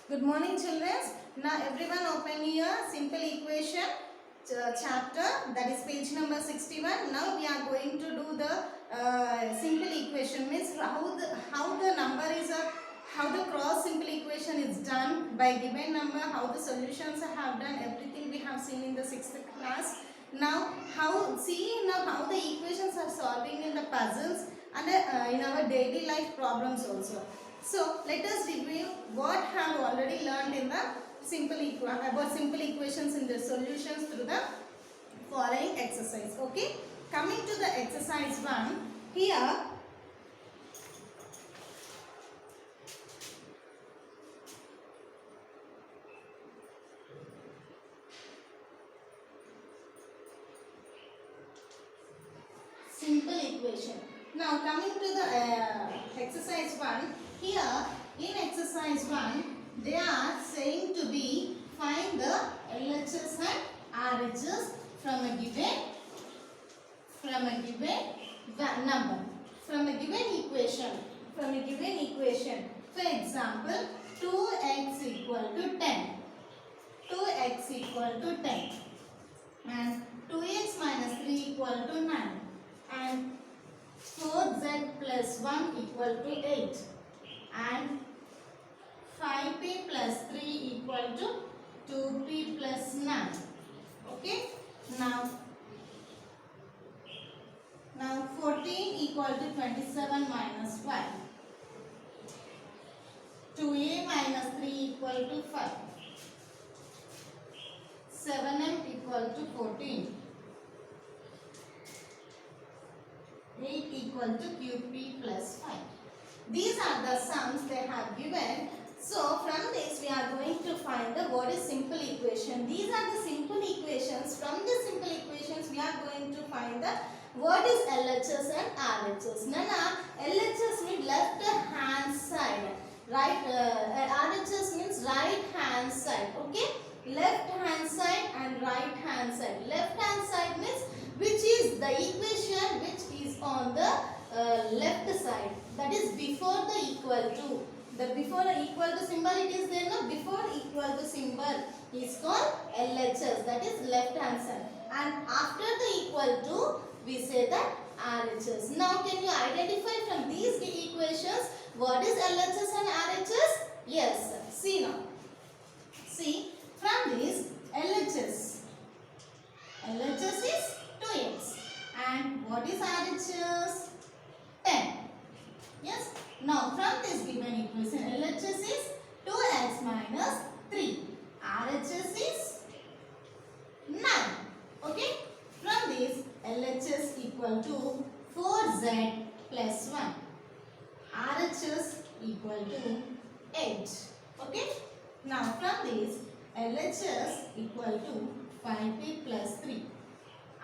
Good morning, children. Now, everyone open your simple equation chapter, that is page number 61. Now, we are going to do the simple equation, means how the number is how the cross simple equation is done by given number, how the solutions have done, everything we have seen in the 6th class. Now, how the equations are solving in the puzzles and in our daily life problems also. So let us review what have already learned in the simple equations in the solutions through the following exercise. Okay, coming to the exercise 1, here simple equation. Now coming to the exercise 1, here in exercise 1 they are saying to be find the LHS and RHS from a given number, from a given equation. For example, 2x equal to 10, 2x equal to 10 and 2x minus 3 equal to 9 and 4z plus 1 equal to 8 and 5p plus 3 equal to 2p plus 9. Okay, now 14 equal to 27 minus 5, 2a minus 3 equal to 5, 7m equal to 14, 8 equal to qp plus 5. These are the sums they have given. So from this we are going to find the what is simple equation. These are the simple equations. From the simple equations we are going to find the what is LHS and RHS. Nana, LHS means left hand side, right? RHS means right hand side. Okay, left hand side and right hand side. Left hand side means which is the equation which is on the left side, that is before the equal to. The before the equal to symbol it is there, no? Before equal to symbol is called LHS, that is left hand side, and after the equal to we say that RHS. Now can you identify from these equations what is LHS and RHS? Yes, see now. See, from this LHS is 2x and what is RHS? 10. Yes. Now from this given equation LHS is 2x minus 3. RHS is 9. Okay. From this LHS equal to 4z plus 1. RHS equal to 8. Okay. Now from this LHS equal to 5p plus 3.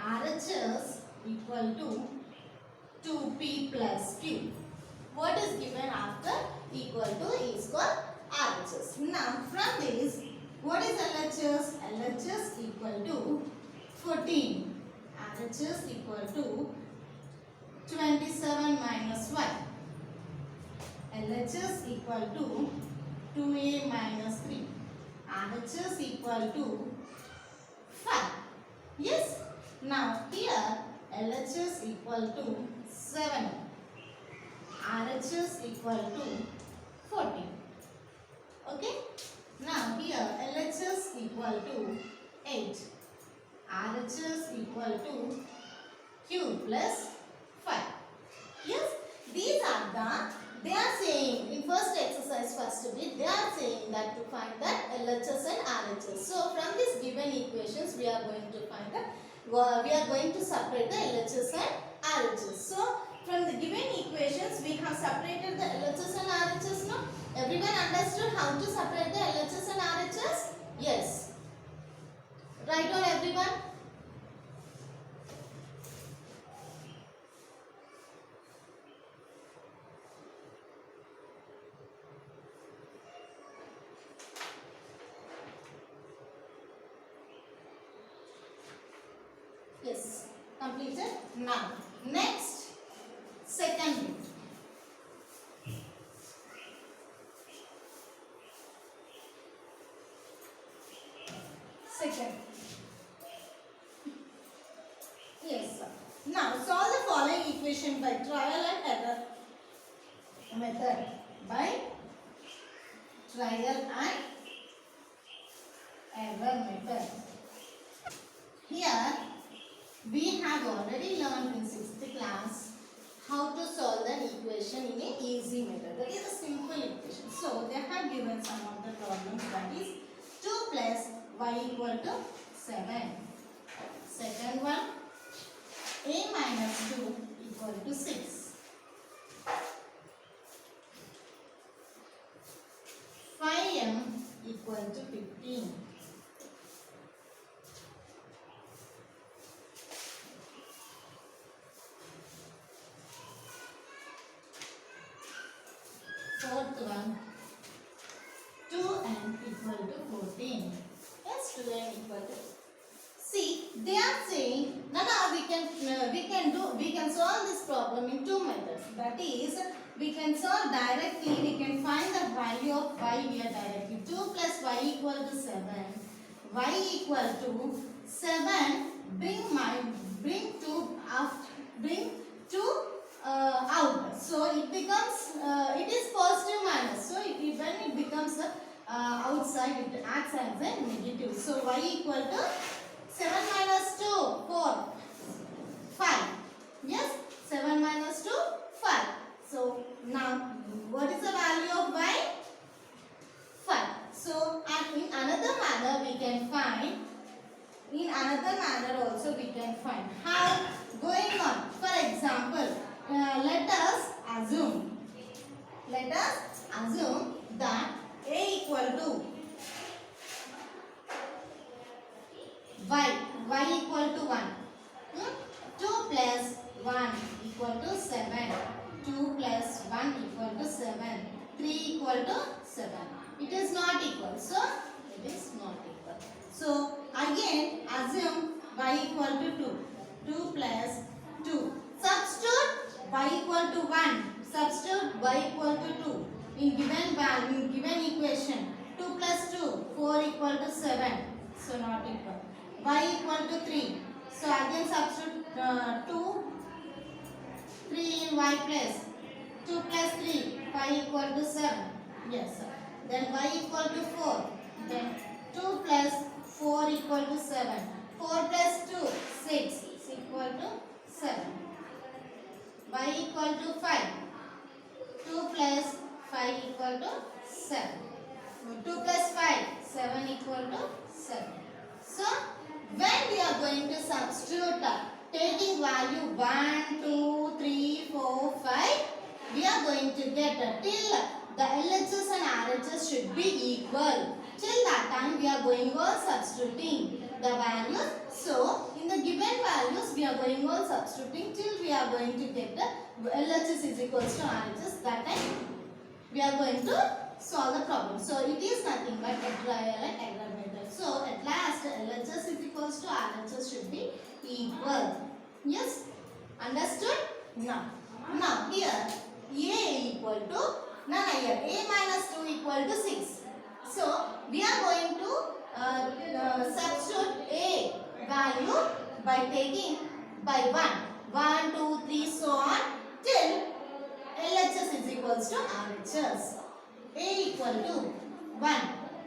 RHS equal to 2p plus q. What is given after equal to is called RHS. Now from this, what is LHS? LHS equal to 14. RHS equal to 27 minus 1. LHS equal to 2a minus 3. RHS equal to 5. Yes. Now here LHS equal to 7. RHS equal to 14. Okay. Now here LHS equal to 8. RHS equal to q plus 5. Yes. These are they are saying in first exercise first bit they are saying that to find that LHS and RHS. So from these given equations we are going to find that we are going to separate the LHS and RHS. So from the given equations we have separated the LHS and RHS. Now everyone understood how to separate the LHS and RHS? Yes. Right on everyone? Yes. Completed? Now next, second bit. Second. Yes, sir. Now solve the following equation by trial and error method. By trial and error method. Here we have already learned in 6th class how to solve an equation in an easy method. That is a simple equation. So they have given some of the problems, that is 2 plus y equal to 7. Second one, a minus 2 equal to 6. 5m equal to 15. Fourth one, 2n equal to 14. Yes, 2n equal to. See, they are saying, Nana, we can solve this problem in two methods. That is, we can solve directly. We can find the value of y here directly. 2 plus y equal to 7. Y equal to 7. Bring 2 out. So it becomes it is positive minus. So when it becomes outside, it acts as a negative. So y equal to 7 minus 2, 4, 5. Yes, 7 minus 2, 5. So now what is the value of y? 5. So in another manner we can find. In another manner also we can find. How? Going on. For example, let us assume that a equal to y equal to 1. 2 plus 1 equal to 7. 2 plus 1 equal to 7. 3 equal to 7. It is not equal. So it is not equal. So again assume y equal to 2. 2 plus 2. Substitute y equal to 1. Substitute y equal to 2. In given value, given equation, 2 plus 2, 4 equal to 7. So not equal. Y equal to 3. So again substitute 2, 3 in y place. 2 plus 3, 5 equal to 7. Yes, sir. Then y equal to 4. Then 2 plus 4 equal to 7. 4 plus 2, 6 is equal to 7. Y equal to 5. 2 plus 5 equal to 7. 2 plus 5, 7 equal to 7. So, when we are going to substitute, taking value 1, 2, 3, 4, 5, we are going to get till the LHS and RHS should be equal. Till that time, we are going on substituting the values. So, in the given values, we are going on substituting till we are going to get the LHS is equals to RHS. That time, we are going to solve the problem. So, it is nothing but a trial and error method. So, at last, LHS is equals to RHS should be equal. Yes? Understood? Now here, A equal to, here, A minus 2 equal to 6. So, we are going to substitute A value by taking by 1, 2, 3, so on, till LHS is equals to RHS. A equal to 1.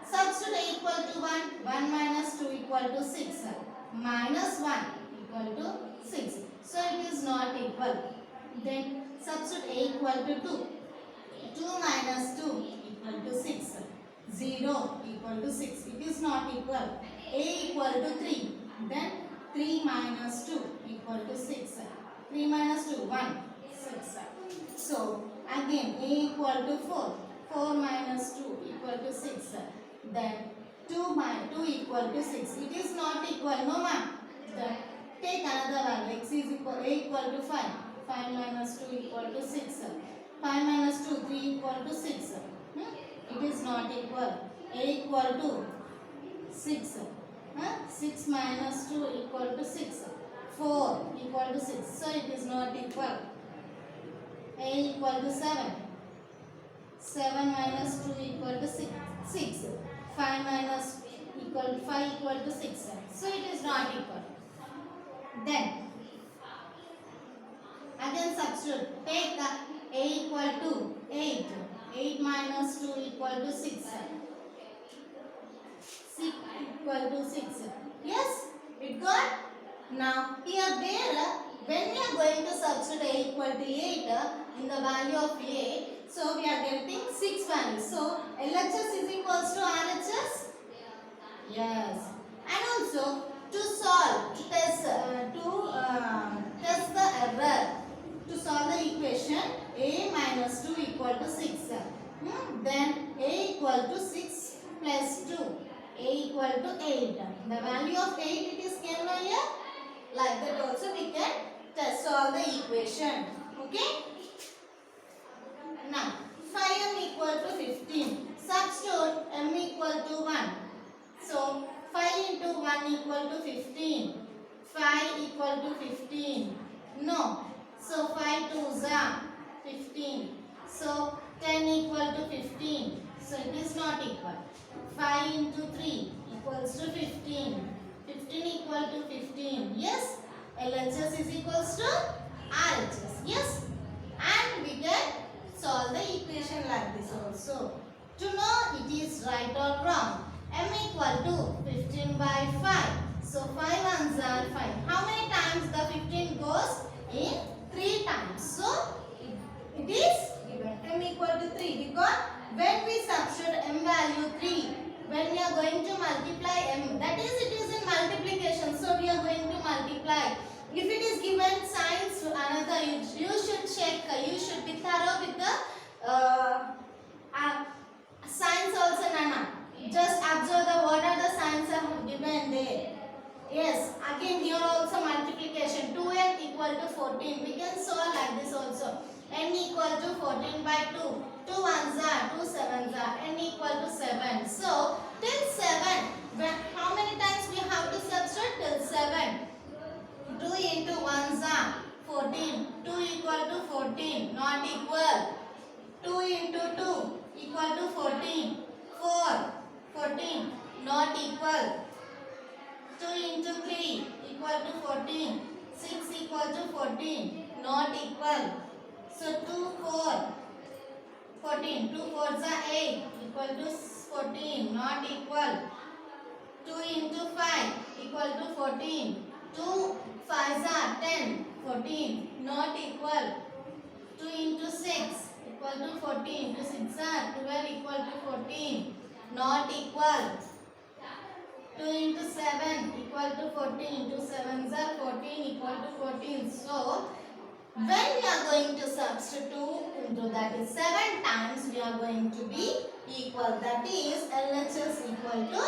Substitute A equal to 1. 1 minus 2 equal to 6. Minus 1 equal to 6. So it is not equal. Then substitute A equal to 2. 2 minus 2 equal to 6. 0 equal to 6. It is not equal. A equal to 3. Then 3 minus 2 equal to 6. 3 minus 2, 1. 6. So again A equal to 4. 4 minus 2 equal to 6. Then 2 minus 2 equal to 6. It is not equal. No ma'am. Then take another one. X is equal A equal to 5. 5 minus 2 equal to 6. 5 minus 2, 3 equal to 6. It is not equal. A equal to 6. 6 minus 2 equal to 6. 4 equal to 6. So it is not equal. A equal to 7. 7 minus 2 equal to 6. 5 minus 5 equal to 6. So it is not equal. Then again substitute. Take a equal to 8. 8 minus 2 equal to 6. 6 equal to 6. Yes, it got. Now here there when we are going to substitute a equal to 8 in the value of a, so we are getting 6 values. So LHS is equals to RHS. Yes, and also to solve, to test the error, to solve the equation a minus 2 equal to 6. Then a equal to 6 plus 2, a equal to 8. The value of 8 it is given here. Like that also we can test solve the equation. Okay. Now 5m equal to 15. Substitute m equal to 1. So 5 into 1 equal to 15. 5 equal to 15. No. So 5 2s are 15. So 10 equal to 15. So it is not equal. 5 into 3 equals to 15. 15 equal to 15. Yes. LHS is equals to RHS. Yes. And we can solve the equation like this also. To know it is right or wrong, m equal to 15 by 5. So 5 ones are 5. How many times the 15 goes? In 3 times. So it is given m equal to 3 because when we substitute m value 3, when we are going to multiply m, that is it is in multiplication. So we are going to multiply. If it is given signs to another, you should check, you should be thorough with the signs also, Nana. Just observe what are the signs are given there. Yes, again here also multiplication. 2n equal to 14. We can solve like this also. N equal to 14 by 2. 2 ones are, 2 sevens are. N equal to 7. So, till 7, how many times we have to substitute? Till 7. 2 into 1s are 14. 2 equal to 14. Not equal. 2 into 2 equal to 14. 4. 14. Not equal. 2 into 3 equal to 14. 6 equal to 14. Not equal. So 2, 4. 14. 2 4s are 8 equal to 14. Not equal. 2 into 5 equal to 14. 2 5s are 10. 14. Not equal. 2 into 6 equal to 14. 2 6 are 12 equal to 14. Not equal. 2 into 7 equal to 14. 2 7s are 14 equal to 14. So, when we are going to substitute into that is 7 times we are going to be equal. That is LHS equal to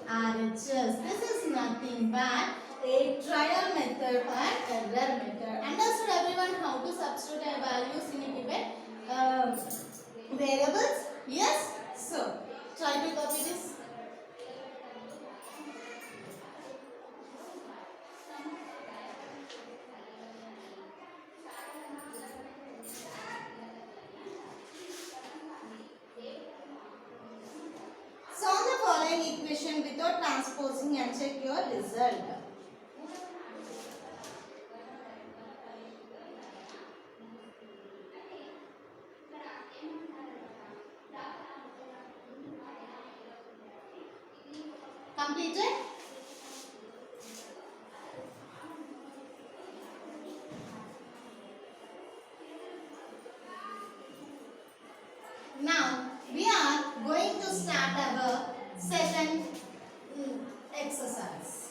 RHS. This is nothing but a trial method and error method. Understood everyone how to substitute values in a given variables? Yes? So, try to copy this. Solve the following equation without transposing and check your result. Completed? Now we are going to start our second exercise.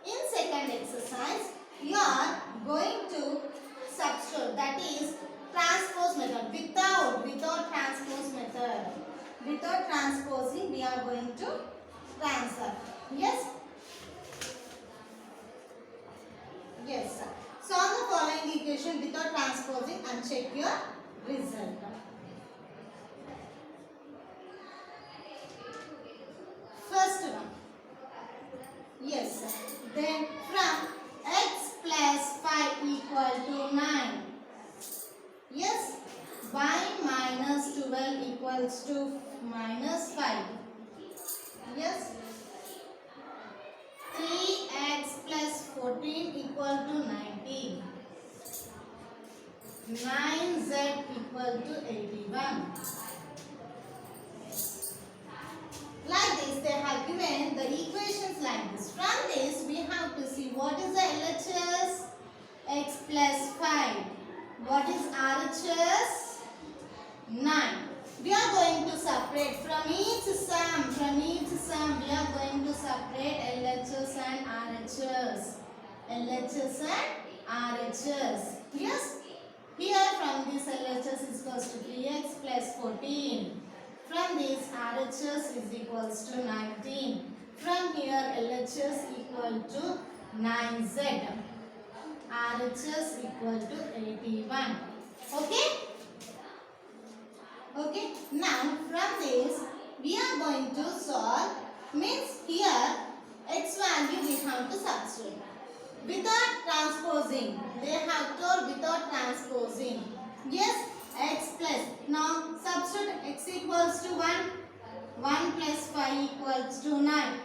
In second exercise, you are going to substitute, that is transpose method. Without transpose method. Without transposing, we are going to transfer. Yes? Yes, sir. Solve the following equation without transposing and check your result. First one. Yes, sir. Then from x plus 5 equal to 9. Yes. Y minus 12 equals to minus 5. Yes. RHS 9. We are going to separate from each sum. We are going to separate LHS and RHS. LHS and RHS. Yes. Here from this LHS is equals to 3x plus 14. From this RHS is equals to 19. From here LHS equal to 9z. RHS equal to 81. Okay? Okay. Now from this we are going to solve. Means here x value we have to substitute. Without transposing. They have told without transposing. Yes. X plus. Now substitute x equals to 1. 1 plus 5 equals to 9.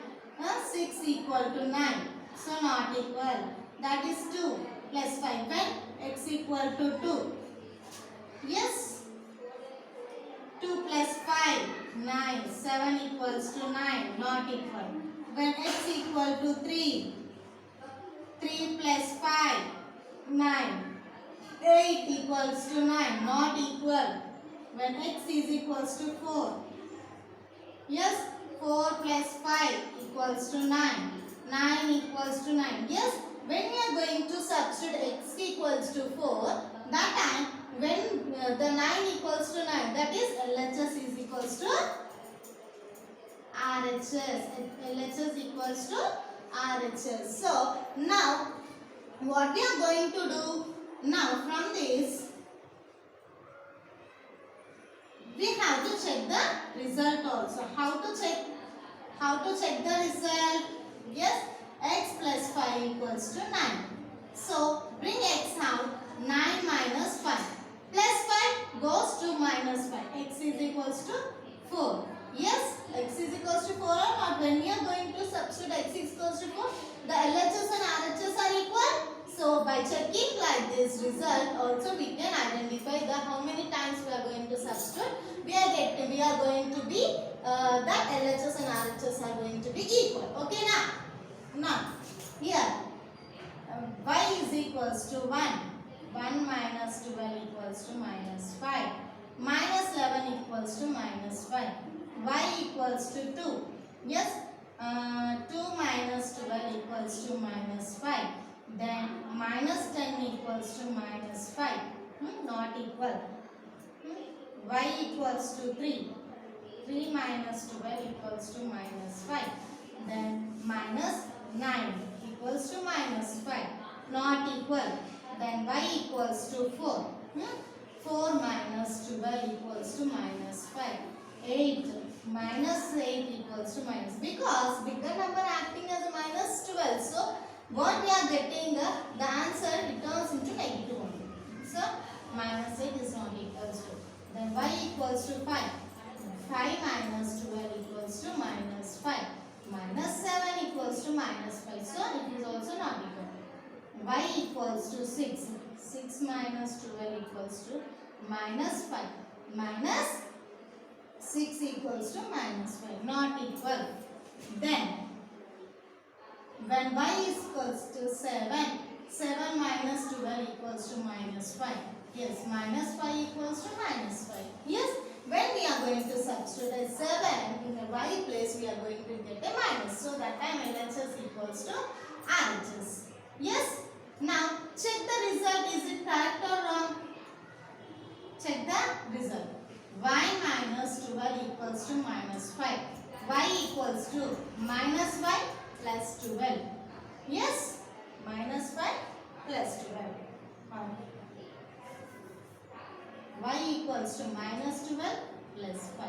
6 equal to 9. So not equal. That is 2 plus 5. When x equal to 2. Yes. 2 plus 5. 9. 7 equals to 9. Not equal. When x equal to 3. 3 plus 5. 9. 8 equals to 9. Not equal. When x is equals to 4. Yes. 4 plus 5 equals to 9. 9 equals to 9. Yes. When we are going to substitute x equals to 4, that time when the 9 equals to 9, that is LHS is equals to RHS. LHS equals to RHS. So now what we are going to do? Now from this we have to check the result also. How to check? How to check the result? Yes. X plus 5 equals to 9. So, bring x out. 9 minus 5. Plus 5 goes to minus 5. X is equals to 4. Yes, x is equals to 4 or not. When we are going to substitute x is equals to 4, the LHS and RHS are equal. So, by checking like this result, also we can identify the how many times we are going to substitute. We are going to be, that LHS and RHS are going to be equal. Okay now? Now, here y is equals to 1. 1 minus 12 equals to minus 5. Minus 11 equals to minus 5. Y equals to 2. Yes, 2 minus 12 equals to minus 5. Then minus 10 equals to minus 5. Not equal. Y equals to 3. 3 minus 12 equals to minus 5. Then minus 9 equals to minus 5. Not equal. Then y equals to 4. 4 minus 12 equals to minus 5. 8 minus 8 equals to minus. Because bigger number acting as a minus 12. So what we are getting, the answer returns into negative only. So minus 8 is not equals to. Then y equals to 5. 5 minus 12 equals to minus 5. Minus 7 equals to minus 5. So it is also not equal. Y equals to 6. 6 minus 12 equals to minus 5. Minus 6 equals to minus 5. Not equal. Then when y is equals to 7. 7 minus 12 equals to minus 5. Yes, minus 5 equals to minus 5. Yes. When we are going to substitute a 7 in the y place, we are going to get a minus. So that time LHS equals to RHS. Yes. Now check the result. Is it correct or wrong? Check the result. Y minus 12 equals to minus 5. Y equals to minus 5 plus 12. Yes. Minus 5 plus 12. Y equals to minus 12 plus 5.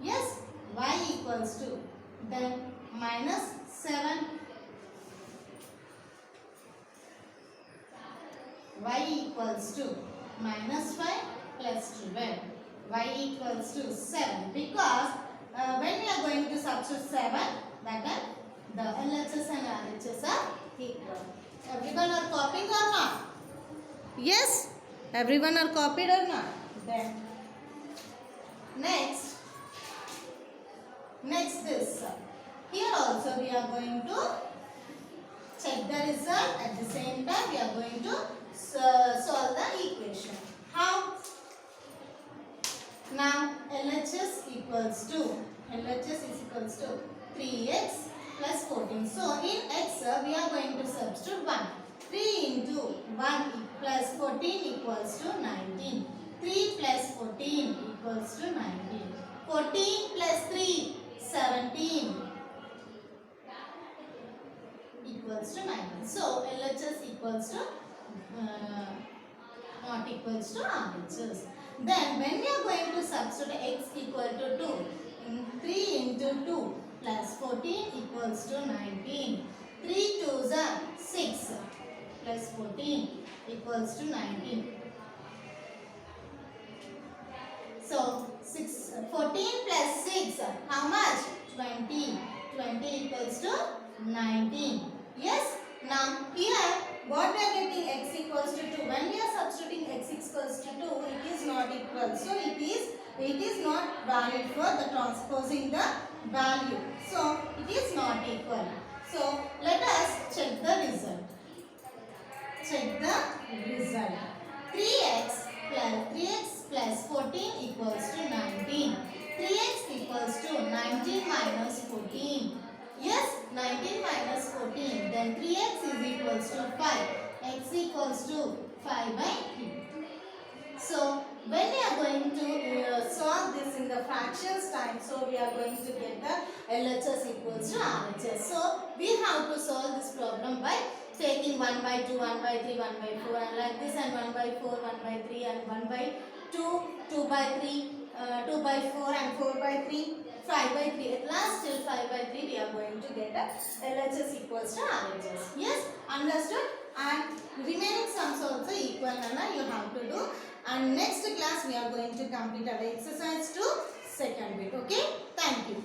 Yes, y equals to then minus 7. Y equals to minus 5 plus 12. Y equals to 7. Because when we are going to substitute 7, that is the LHS and RHS are equal. Everyone are copying or not? Yes? Everyone are copied or not? Then next this. Here also we are going to check the result. At the same time we are going to solve the equation. How? Now LHS equals to 3x plus 14. So in x we are going to substitute 1. 3 into 1 plus 14 equals to 19. 3 plus 14 equals to 19. 14 plus 3 17 equals to 19. So LHS equals to not equals to RHS. Then when we are going to substitute x equal to 2, 3 into 2 plus 14 equals to 19. 3 2s are 6 plus 14 equals to 19. So 14 plus 6, how much? 20. 20 equals to 19. Yes? Now here what we are getting x equals to 2. When we are substituting x equals to 2, it is not equal. So it is not valid for the transposing the value. So it is not equal. So let us check the result. Check the result. 3x plus 14 equals to 19. 3x equals to 19 minus 14. Yes, 19 minus 14. Then 3x is equals to 5. X equals to 5 by 3. So when we are going to solve this in the fractions time, so we are going to get the LHS equals to RHS. So we have to solve this problem by taking 1 by 2, 1 by 3, 1 by 4 and like this, and 1 by 4, 1 by 3 and 1 by 2, 2 by 3, 2 by 4 and 4 by 3, 5 by 3. At last till 5 by 3 we are going to get a LHS equals to RHS. Yes, understood? And remaining sums also equal, Nana, you have to do. And next class we are going to complete our exercise to second bit. Okay, thank you.